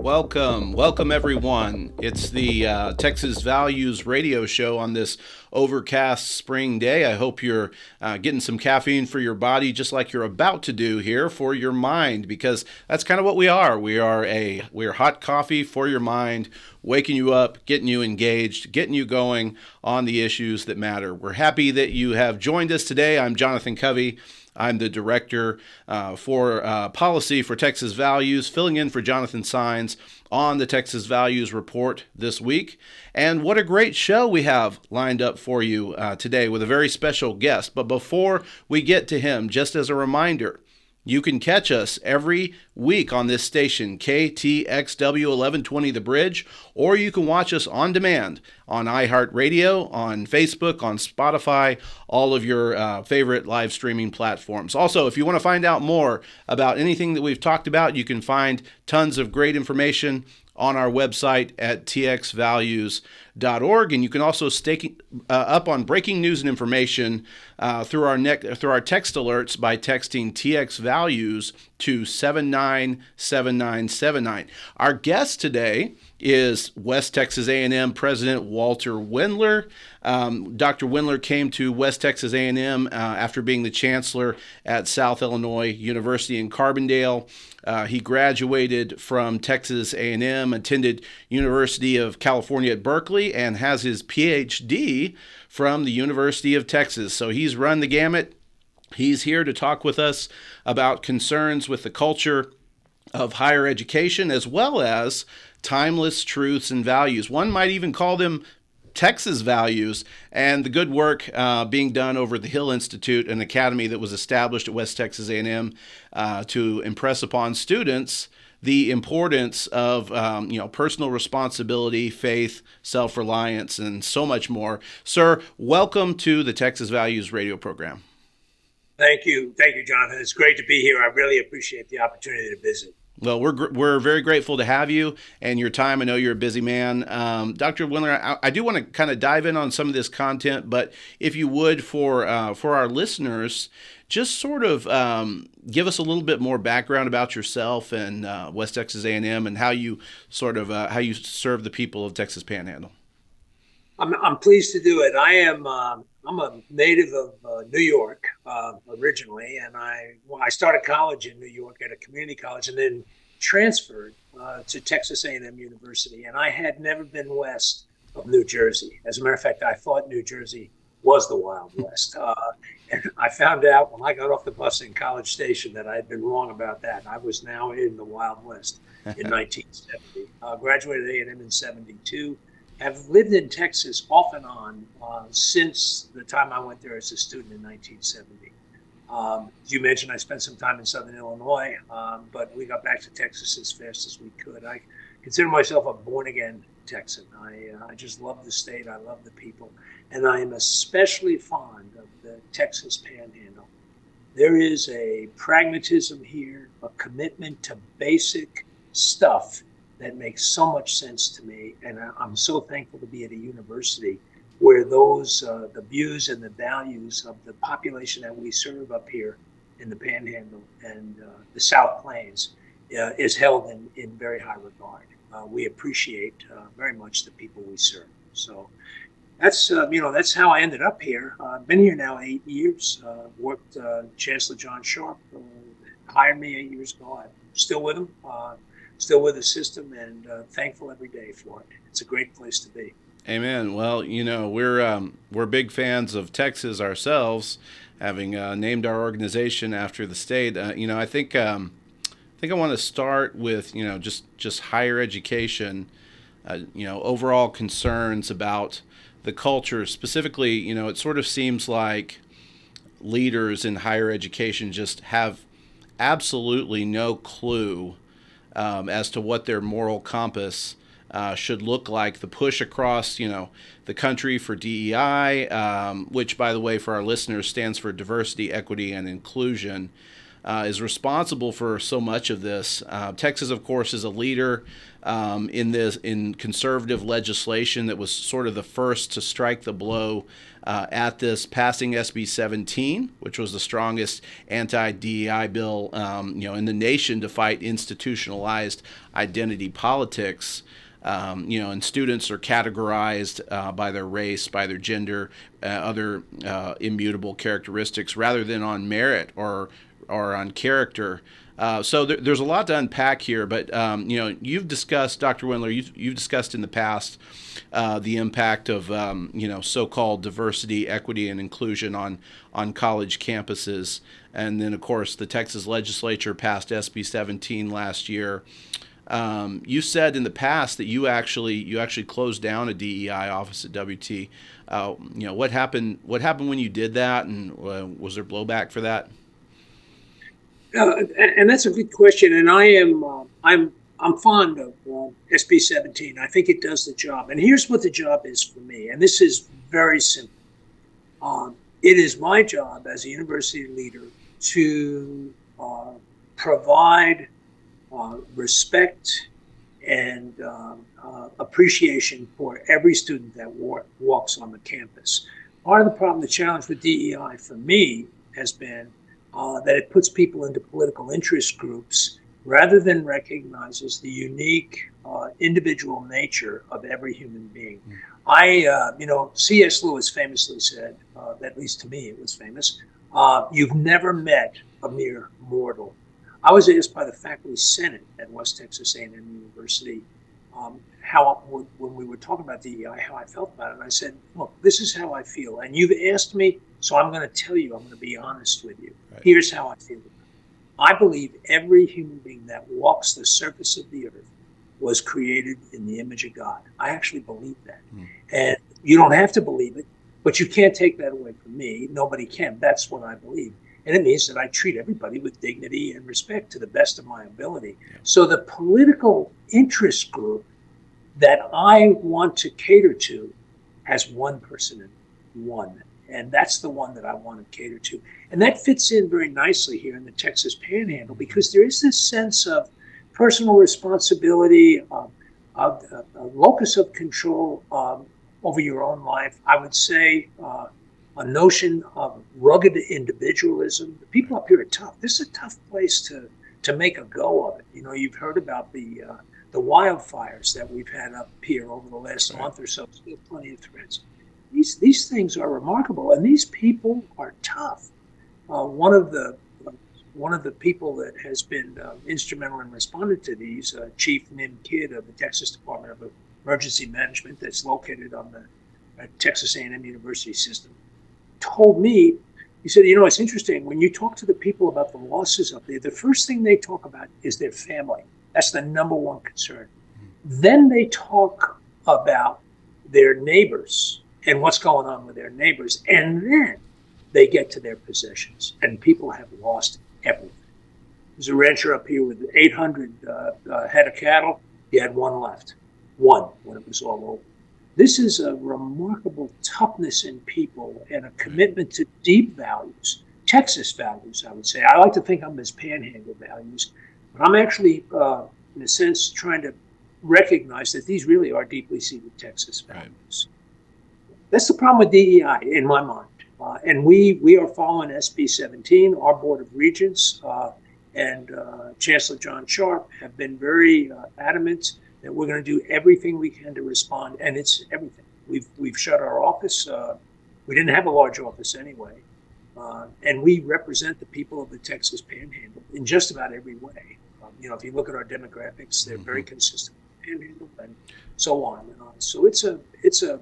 Welcome everyone. It's the Texas Values radio show on this overcast spring day. I hope you're getting some caffeine for your body, just like you're about to do here for your mind, because that's kind of what we are. We're hot coffee for your mind, waking you up, getting you engaged, getting you going on the issues that matter. We're happy that you have joined us today. I'm Jonathan Covey. I'm the director for policy for Texas Values, filling in for Jonathan Sines on the Texas Values Report this week. And what a great show we have lined up for you today with a very special guest. But before we get to him, just as a reminder, you can catch us every week on this station, KTXW 1120 The Bridge, or you can watch us on demand on iHeartRadio, on Facebook, on Spotify, all of your favorite live streaming platforms. Also, if you want to find out more about anything that we've talked about, you can find tons of great information on our website at txvalues.org, and you can also stay up on breaking news and information through our text alerts by texting TX Values to 797979. Our guest today is West Texas A&M President Walter Wendler. Dr. Wendler came to West Texas A&M after being the chancellor at South Illinois University in Carbondale. He graduated from Texas A&M, attended University of California at Berkeley, and has his PhD from the University of Texas. So he's run the gamut. He's here to talk with us about concerns with the culture of higher education, as well as timeless truths and values. One might even call them Texas values, and the good work being done over the Hill Institute, an academy that was established at West Texas A&M to impress upon students the importance of personal responsibility, faith, self-reliance, and so much more. Sir, welcome to the Texas Values radio program. Thank you, Jonathan. It's great to be here. I really appreciate the opportunity to visit. Well, we're very grateful to have you and your time. I know you're a busy man. Dr. Wendler, I do want to kind of dive in on some of this content, but if you would, for our listeners, just sort of give us a little bit more background about yourself and West Texas A&M and how you serve the people of Texas Panhandle. I'm pleased to do it. I'm a native of New York originally, and I started college in New York at a community college, and then transferred to Texas A&M University. And I had never been west of New Jersey. As a matter of fact, I thought New Jersey was the Wild West. And I found out when I got off the bus in College Station that I had been wrong about that. I was now in the Wild West in 1970. Graduated A&M in 72. Have lived in Texas off and on since the time I went there as a student in 1970. As you mentioned, I spent some time in Southern Illinois, but we got back to Texas as fast as we could. I consider myself a born-again Texan. I just love the state. I love the people. And I am especially fond of the Texas Panhandle. There is a pragmatism here, a commitment to basic stuff that makes so much sense to me, and I'm so thankful to be at a university where those the views and the values of the population that we serve up here in the Panhandle and the South Plains is held in very high regard. We appreciate very much the people we serve. So that's how I ended up here. I've been here now 8 years. Worked Chancellor John Sharp hired me 8 years ago. I'm still with him. Still with the system, and thankful every day for it. It's a great place to be. Amen. Well, we're big fans of Texas ourselves, having named our organization after the state. I think I want to start with just higher education. Overall concerns about the culture. Specifically, it sort of seems like leaders in higher education just have absolutely no clue as to what their moral compass should look like. The push across, the country for DEI, which, by the way, for our listeners, stands for diversity, equity, and inclusion. is responsible for so much of this. Texas, of course, is a leader in conservative legislation that was sort of the first to strike the blow at this, passing SB 17, which was the strongest anti-DEI bill in the nation to fight institutionalized identity politics. And students are categorized by their race, by their gender, other immutable characteristics, rather than on merit or on character. So there's a lot to unpack here, but you've discussed, Dr. Wendler, you've discussed in the past the impact of so-called diversity, equity, and inclusion on college campuses, and then of course the Texas legislature passed SB 17 last year. You said in the past that you actually closed down a DEI office at WT. What happened? What happened when you did that, and was there blowback for that? And that's a good question. And I'm fond of SB 17. I think it does the job. And here's what the job is for me. And this is very simple. It is my job as a university leader to provide respect and appreciation for every student that walks on the campus. Part of the problem, the challenge with DEI for me has been that it puts people into political interest groups rather than recognizes the unique individual nature of every human being. C.S. Lewis famously said, at least to me it was famous, you've never met a mere mortal. I was asked by the faculty senate at West Texas A&M University when we were talking about DEI, how I felt about it. And I said, look, this is how I feel. And you've asked me, so I'm going to tell you, I'm going to be honest with you. Right. Here's how I feel. I believe every human being that walks the surface of the earth was created in the image of God. I actually believe that. And you don't have to believe it, but you can't take that away from me. Nobody can. That's what I believe. And it means that I treat everybody with dignity and respect to the best of my ability. Yeah. So the political interest group that I want to cater to has one person in it, one. And that's the one that I want to cater to. And that fits in very nicely here in the Texas Panhandle, because there is this sense of personal responsibility, a locus of control over your own life. I would say a notion of rugged individualism. The people up here are tough. This is a tough place to make a go of it. You've heard about the wildfires that we've had up here over the last month or so. Still plenty of threats. These things are remarkable, and these people are tough. One of the people that has been instrumental in responding to these, Chief Nim Kidd of the Texas Department of Emergency Management, that's located on the Texas A&M University system, told me, he said, it's interesting, when you talk to the people about the losses up there, the first thing they talk about is their family. That's the number one concern. Then they talk about their neighbors and what's going on with their neighbors. And then they get to their possessions, and people have lost everything. There's a rancher up here with 800 head of cattle. He had one left, one when it was all over. This is a remarkable toughness in people and a commitment to deep values, Texas values, I would say. I like to think I'm as Panhandle values, but I'm actually, in a sense, trying to recognize that these really are deeply seated Texas values. Right. That's the problem with DEI in my mind. And we are following SB 17. Our Board of Regents and Chancellor John Sharp have been very adamant that we're going to do everything we can to respond, and it's everything. We've shut our office. We didn't have a large office anyway, and we represent the people of the Texas Panhandle in just about every way. If you look at our demographics, they're very consistent with the Panhandle, and so on and on. So it's a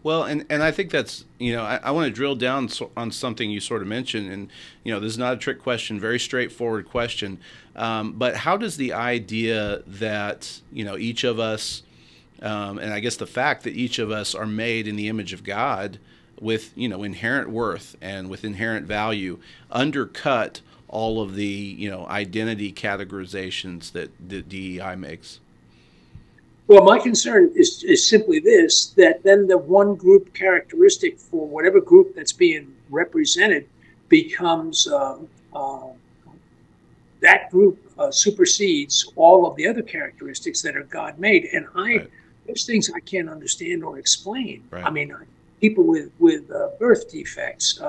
well, and I think that's, I want to drill down on something you sort of mentioned, and, this is not a trick question, very straightforward question, but how does the idea that, each of us, and I guess the fact that each of us are made in the image of God with, inherent worth and with inherent value undercut all of the, identity categorizations that the DEI makes? Well, my concern is simply this, that then the one group characteristic for whatever group that's being represented becomes that group supersedes all of the other characteristics that are God made. And Right. there's things I can't understand or explain. I Right. mean, people with birth defects,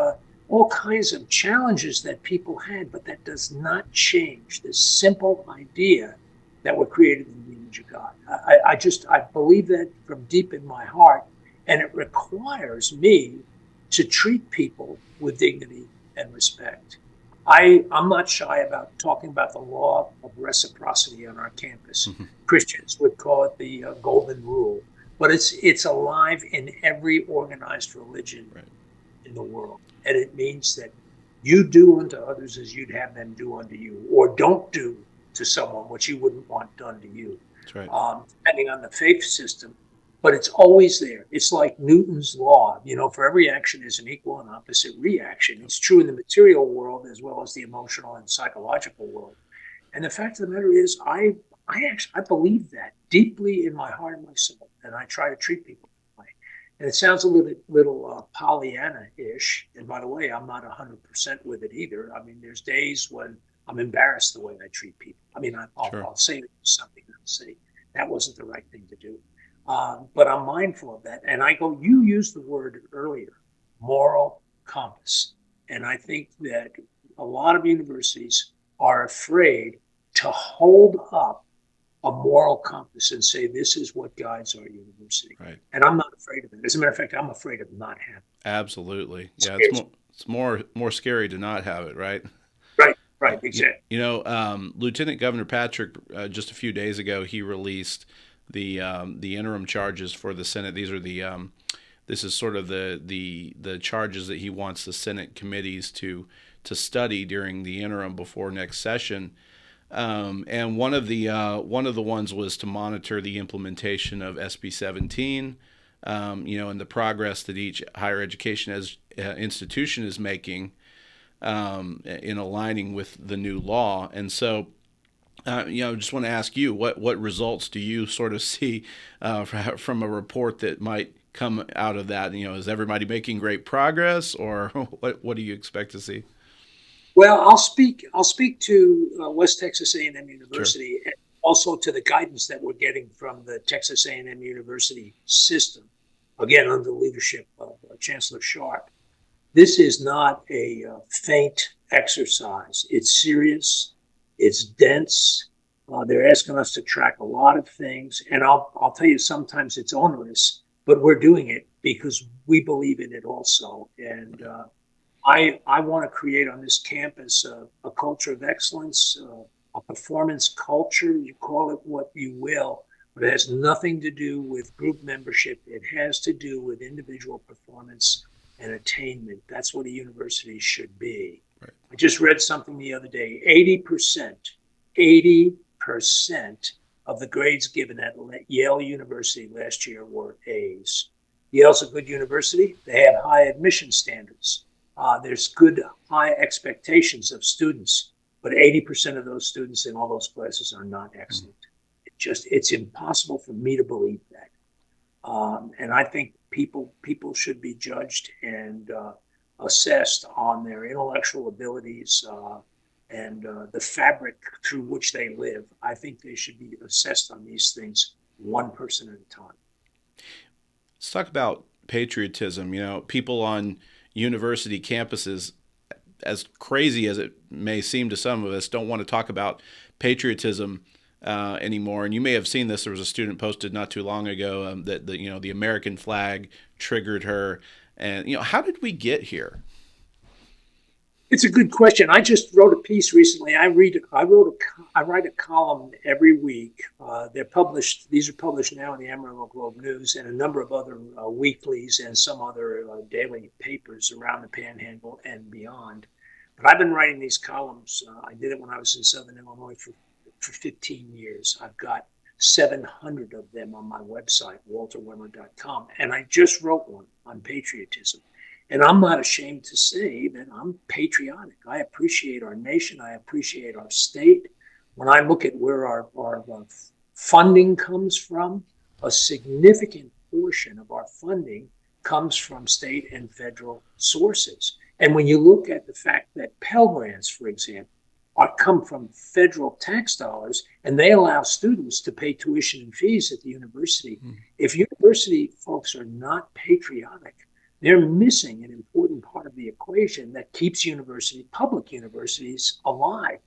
all kinds of challenges that people had, but that does not change this simple idea that we're created in the image of God. I believe that from deep in my heart, and it requires me to treat people with dignity and respect. I'm not shy about talking about the law of reciprocity on our campus. Mhm. Christians would call it the golden rule, but it's alive in every organized religion Right. in the world, and it means that you do unto others as you'd have them do unto you, or don't do to someone what you wouldn't want done to you, That's right. depending on the faith system. But it's always there. It's like Newton's law. For every action is an equal and opposite reaction. It's true in the material world as well as the emotional and psychological world. And the fact of the matter is, I believe that deeply in my heart and my soul, and I try to treat people that way. And it sounds a little Pollyanna-ish. And by the way, I'm not 100% with it either. I mean, there's days when I'm embarrassed the way I treat people. I mean, Sure. I'll say something and I'll say that wasn't the right thing to do. But I'm mindful of that. And I go, you used the word earlier, moral compass. And I think that a lot of universities are afraid to hold up a moral compass and say, this is what guides our university. Right. And I'm not afraid of it. As a matter of fact, I'm afraid of not having it. Absolutely. Yeah. Scares me. It's more scary to not have it. Right. Right, exactly. Lieutenant Governor Patrick, just a few days ago, he released the interim charges for the Senate. These are this is sort of the charges that he wants the Senate committees to study during the interim before next session. And one of the ones was to monitor the implementation of SB 17, and the progress that each higher education institution is making in aligning with the new law. And so, just want to ask you, what results do you sort of see from a report that might come out of that? Is everybody making great progress, or what do you expect to see? Well, I'll speak to West Texas A&M Sure. University, and also to the guidance that we're getting from the Texas A&M University system, again under the leadership of Chancellor Sharp. This is not a faint exercise. It's serious. It's dense. They're asking us to track a lot of things, and I'll tell you, sometimes it's onerous, but we're doing it because we believe in it also. And I want to create on this campus a culture of excellence, a performance culture. You call it what you will, but it has nothing to do with group membership. It has to do with individual performance and attainment. That's what a university should be. Right. I just read something the other day. 80% of the grades given at Yale University last year were A's. Yale's a good university. They have high admission standards. There's good high expectations of students, but 80% of those students in all those classes are not excellent. It's impossible for me to believe that. And I think people should be judged and assessed on their intellectual abilities and the fabric through which they live. I think they should be assessed on these things one person at a time. Let's talk about patriotism. People on university campuses, as crazy as it may seem to some of us, don't want to talk about patriotism anymore. And you may have seen this. There was a student posted not too long ago that the American flag triggered her. And how did we get here? It's a good question. I just wrote a piece recently. I write a column every week. They're published. These are published now in the Amarillo Globe News and a number of other weeklies and some other daily papers around the Panhandle and beyond. But I've been writing these columns. I did it when I was in Southern Illinois for 15 years. I've got 700 of them on my website, walterwendler.com. And I just wrote one on patriotism. And I'm not ashamed to say that I'm patriotic. I appreciate our nation. I appreciate our state. When I look at where our funding comes from, a significant portion of our funding comes from state and federal sources. And when you look at the fact that Pell Grants, for example, come from federal tax dollars, and they allow students to pay tuition and fees at the university. If university folks are not patriotic, they're missing an important part of the equation that keeps public universities alive.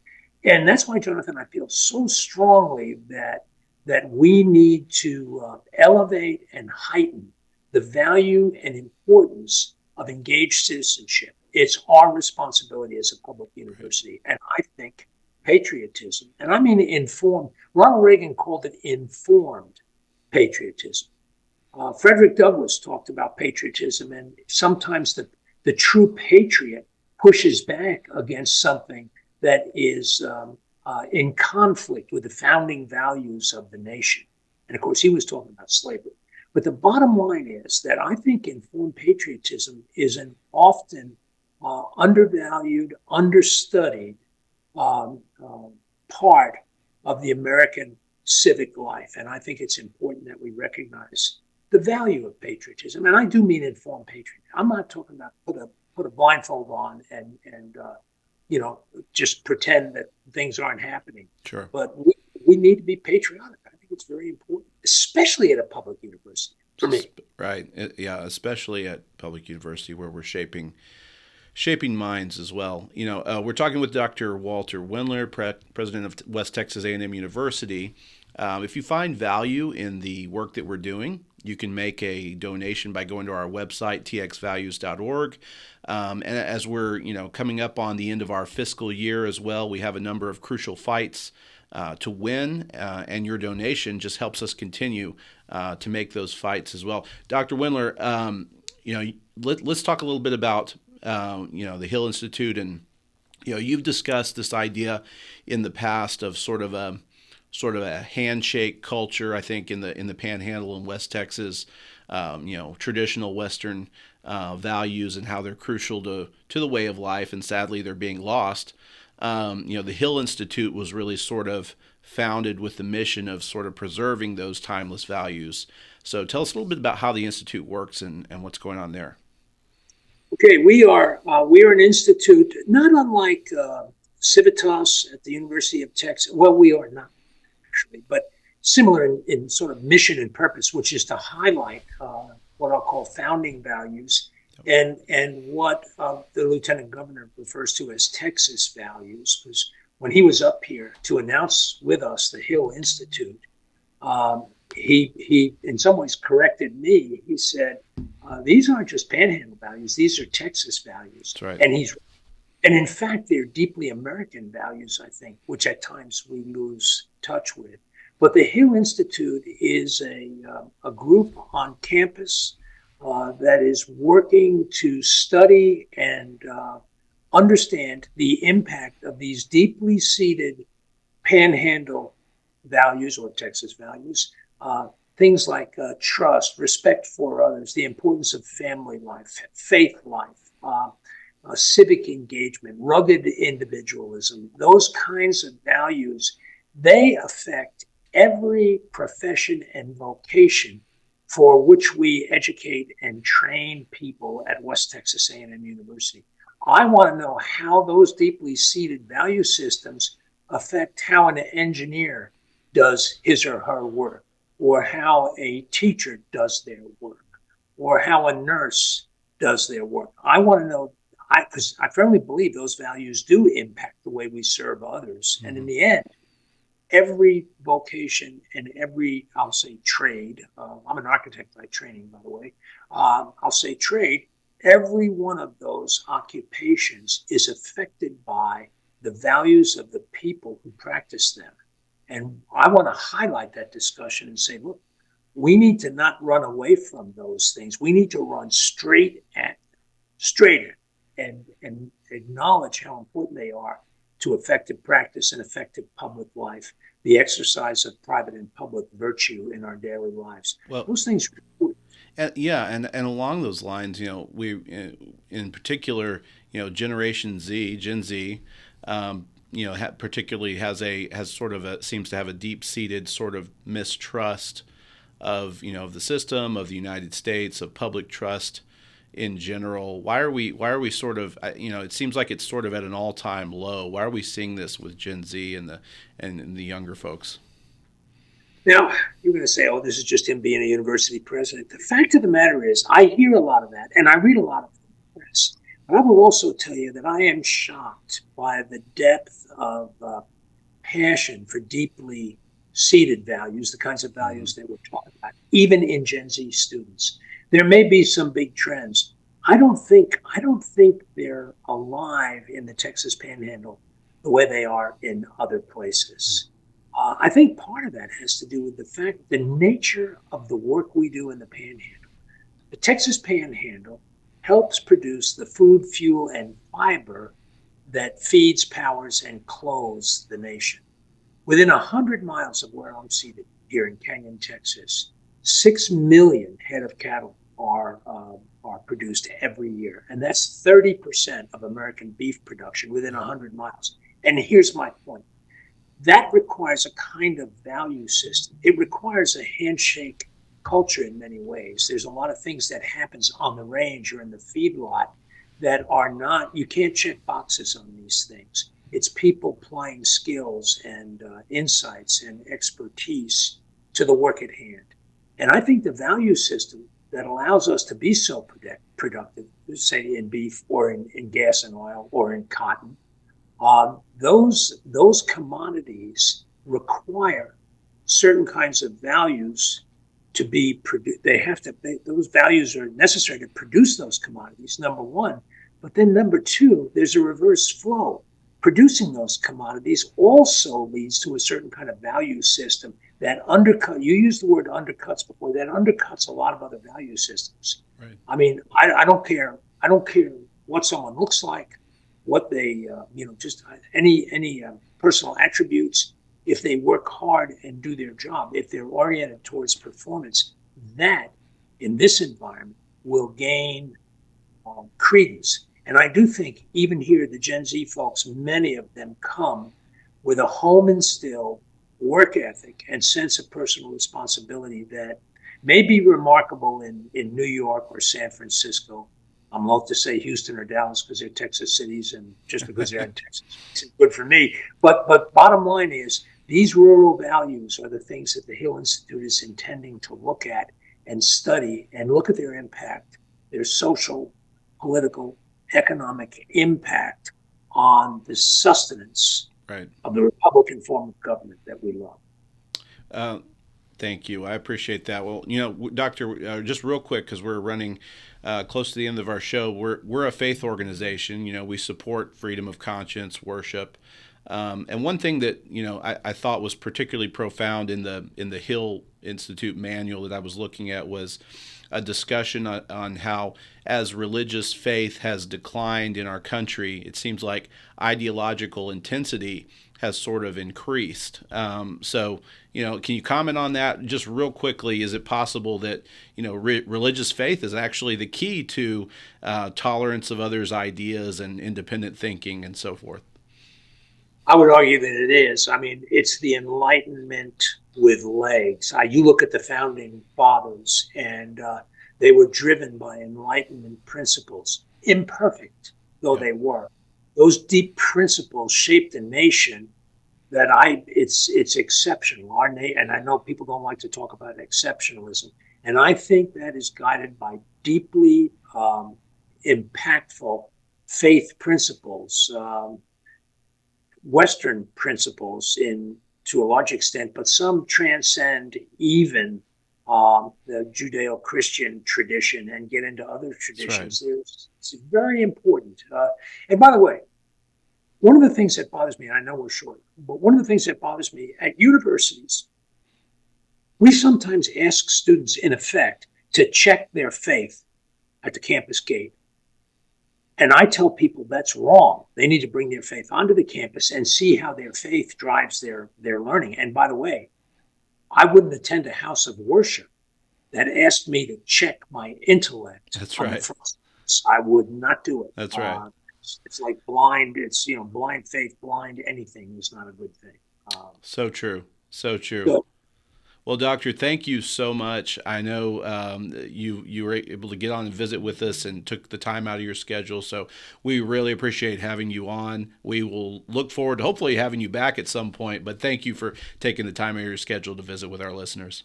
And that's why, Jonathan, I feel so strongly that we need to elevate and heighten the value and importance of engaged citizenship. It's our responsibility as a public university. And I think patriotism, and I mean informed, Ronald Reagan called it informed patriotism. Frederick Douglass talked about patriotism, and sometimes the true patriot pushes back against something that is in conflict with the founding values of the nation. And of course, he was talking about slavery. But the bottom line is that I think informed patriotism is an often undervalued, understudied part of the American civic life. And I think it's important that we recognize the value of patriotism. And I do mean informed patriotism. I'm not talking about put a blindfold on and just pretend that things aren't happening. Sure. But we need to be patriotic. I think it's very important, especially at a public university, for me. Right. Yeah, especially at public university where we're shaping minds as well. We're talking with Dr. Walter Wendler, president of West Texas A&M University. If you find value in the work that we're doing, you can make a donation by going to our website, txvalues.org. And as we're, coming up on the end of our fiscal year as well, we have a number of crucial fights to win, and your donation just helps us continue to make those fights as well. Dr. Wendler, let's talk a little bit about the Hill Institute, and you've discussed this idea in the past of sort of a handshake culture. I think in the Panhandle in West Texas, traditional Western values and how they're crucial to the way of life, and sadly they're being lost. The Hill Institute was really sort of founded with the mission of sort of preserving those timeless values. So tell us a little bit about how the Institute works and what's going on there. Okay, we are an institute not unlike Civitas at the University of Texas. Well, we are not actually, but similar in sort of mission and purpose, which is to highlight what I'll call founding values and what the Lieutenant Governor refers to as Texas values. Because when he was up here to announce with us the Hill Institute, he in some ways corrected me. He said, these aren't just Panhandle values; these are Texas values. That's right. And in fact, they're deeply American values, I think, which at times we lose touch with. But the Hill Institute is a group on campus that is working to study and understand the impact of these deeply seated Panhandle values or Texas values. Things like trust, respect for others, the importance of family life, faith life, civic engagement, rugged individualism, those kinds of values, they affect every profession and vocation for which we educate and train people at West Texas A&M University. I want to know how those deeply seated value systems affect how an engineer does his or her work, or how a teacher does their work, or how a nurse does their work. I want to know, because I firmly believe those values do impact the way we serve others. Mm-hmm. And in the end, every vocation and every, I'll say trade, I'm an architect by training, by the way, I'll say trade, every one of those occupations is affected by the values of the people who practice them. And I want to highlight that discussion and say, look, we need to not run away from those things. We need to run straight at and acknowledge how important they are to effective practice and effective public life, the exercise of private and public virtue in our daily lives. Well, those things are important. And along those lines, we, in particular, Generation Z, Gen Z, particularly seems to have a deep-seated sort of mistrust of the system, of the United States, of public trust in general? Why are we sort of, it seems like it's sort of at an all-time low. Why are we seeing this with Gen Z and the younger folks? Now, you're going to say, oh, this is just him being a university president. The fact of the matter is, I hear a lot of that, and I read a lot of the press. But I will also tell you that I am shocked by the depth of passion for deeply seated values, the kinds of Mm-hmm. values that we're talking about, even in Gen Z students. There may be some big trends. I don't think they're alive in the Texas Panhandle the way they are in other places. I think part of that has to do with the fact the nature of the work we do in the Panhandle. The Texas Panhandle helps produce the food, fuel, and fiber that feeds, powers, and clothes the nation. Within 100 miles of where I'm seated here in Canyon, Texas, 6 million head of cattle are produced every year. And that's 30% of American beef production within 100 miles. And here's my point. That requires a kind of value system. It requires a handshake culture in many ways. There's a lot of things that happens on the range or in the feedlot that are not, you can't check boxes on these things. It's people applying skills and insights and expertise to the work at hand. And I think the value system that allows us to be so productive, say in beef or in gas and oil or in cotton, those commodities require certain kinds of values to be produced. Those values are necessary to produce those commodities, number one. But then number two, there's a reverse flow. Producing those commodities also leads to a certain kind of value system that you used the word undercuts before, that undercuts a lot of other value systems. Right. I mean, I don't care. I don't care what someone looks like, what they, just any personal attributes. If they work hard and do their job, if they're oriented towards performance, that in this environment will gain credence. And I do think even here, the Gen Z folks, many of them come with a home instilled work ethic and sense of personal responsibility that may be remarkable in New York or San Francisco. I'm loath to say Houston or Dallas because they're Texas cities, and just because they're in Texas, it's good for me. But bottom line is, these rural values are the things that the Hill Institute is intending to look at and study and look at their impact, their social, political, economic impact on the sustenance Right. of the Republican form of government that we love. Uh, Thank you. I appreciate that. Well, Doctor, just real quick, because we're running close to the end of our show. We're a faith organization. We support freedom of conscience, worship, and one thing that I thought was particularly profound in the Hill Institute manual that I was looking at was a discussion on how, as religious faith has declined in our country, it seems like ideological intensity has sort of increased. Can you comment on that just real quickly? Is it possible that religious faith is actually the key to tolerance of others' ideas and independent thinking and so forth? I would argue that it is. I mean, it's the Enlightenment with legs. You look at the founding fathers, and they were driven by Enlightenment principles, imperfect though Yep. they were. Those deep principles shaped a nation it's exceptional. And I know people don't like to talk about exceptionalism, and I think that is guided by deeply impactful faith principles. Western principles in to a large extent, but some transcend even the Judeo-Christian tradition and get into other That's right. traditions. It's very important. And by the way, one of the things that bothers me, and I know we're short, but one of the things that bothers me at universities, we sometimes ask students, in effect, to check their faith at the campus gate. And I tell people that's wrong. They need to bring their faith onto the campus and see how their faith drives their learning. And by the way, I wouldn't attend a house of worship that asked me to check my intellect That's on the right. front. I would not do it. That's right. It's like blind. It's blind faith, blind anything is not a good thing. So true. So true. So Well, Doctor, thank you so much. I know you were able to get on and visit with us and took the time out of your schedule. So we really appreciate having you on. We will look forward to hopefully having you back at some point. But thank you for taking the time out of your schedule to visit with our listeners.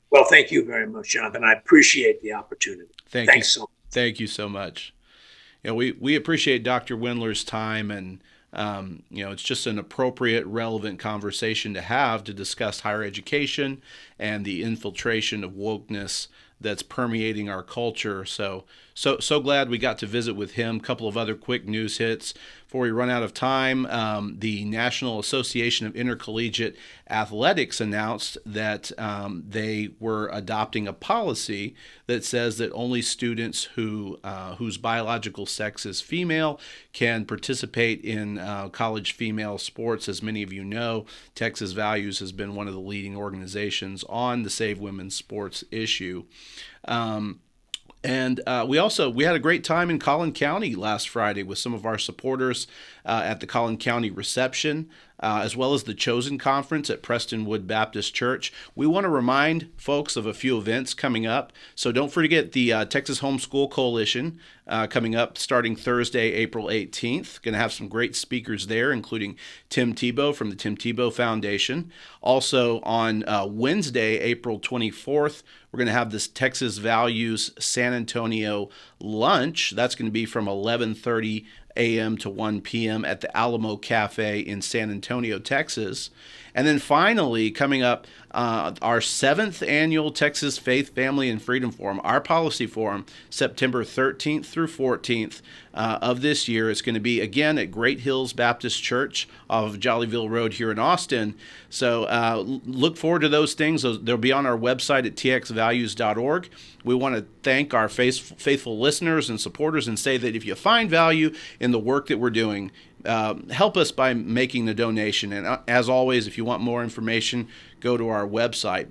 Well, thank you very much, Jonathan. I appreciate the opportunity. Thank you. Thanks so much. Thank you so much. We appreciate Dr. Wendler's time, and it's just an appropriate, relevant conversation to have to discuss higher education and the infiltration of wokeness that's permeating our culture. So glad we got to visit with him. A couple of other quick news hits before we run out of time. The National Association of Intercollegiate Athletics announced that they were adopting a policy that says that only students whose biological sex is female can participate in college female sports. As many of you know, Texas Values has been one of the leading organizations on the Save Women's Sports issue. And we had a great time in Collin County last Friday with some of our supporters at the Collin County reception, as well as the Chosen Conference at Prestonwood Baptist Church. We want to remind folks of a few events coming up. So don't forget the Texas Homeschool Coalition coming up starting Thursday, April 18th. Going to have some great speakers there, including Tim Tebow from the Tim Tebow Foundation. Also on Wednesday, April 24th, we're going to have this Texas Values San Antonio lunch. That's going to be from 11:30 a.m. to 1 p.m. at the Alamo Cafe in San Antonio, Texas. And then finally, coming up, our 7th annual Texas Faith, Family, and Freedom Forum, our policy forum, September 13th through 14th of this year. It's going to be, again, at Great Hills Baptist Church of Jollyville Road here in Austin. So look forward to those things. They'll be on our website at txvalues.org. We want to thank our faithful listeners and supporters and say that if you find value in the work that we're doing, help us by making the donation. And as always, if you want more information, go to our website.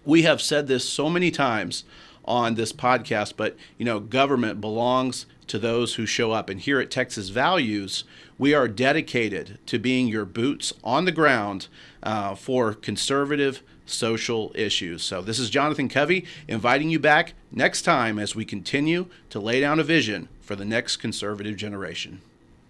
We have said this so many times on this podcast, but government belongs to those who show up. And here at Texas Values, we are dedicated to being your boots on the ground for conservative social issues. So this is Jonathan Covey inviting you back next time as we continue to lay down a vision for the next conservative generation.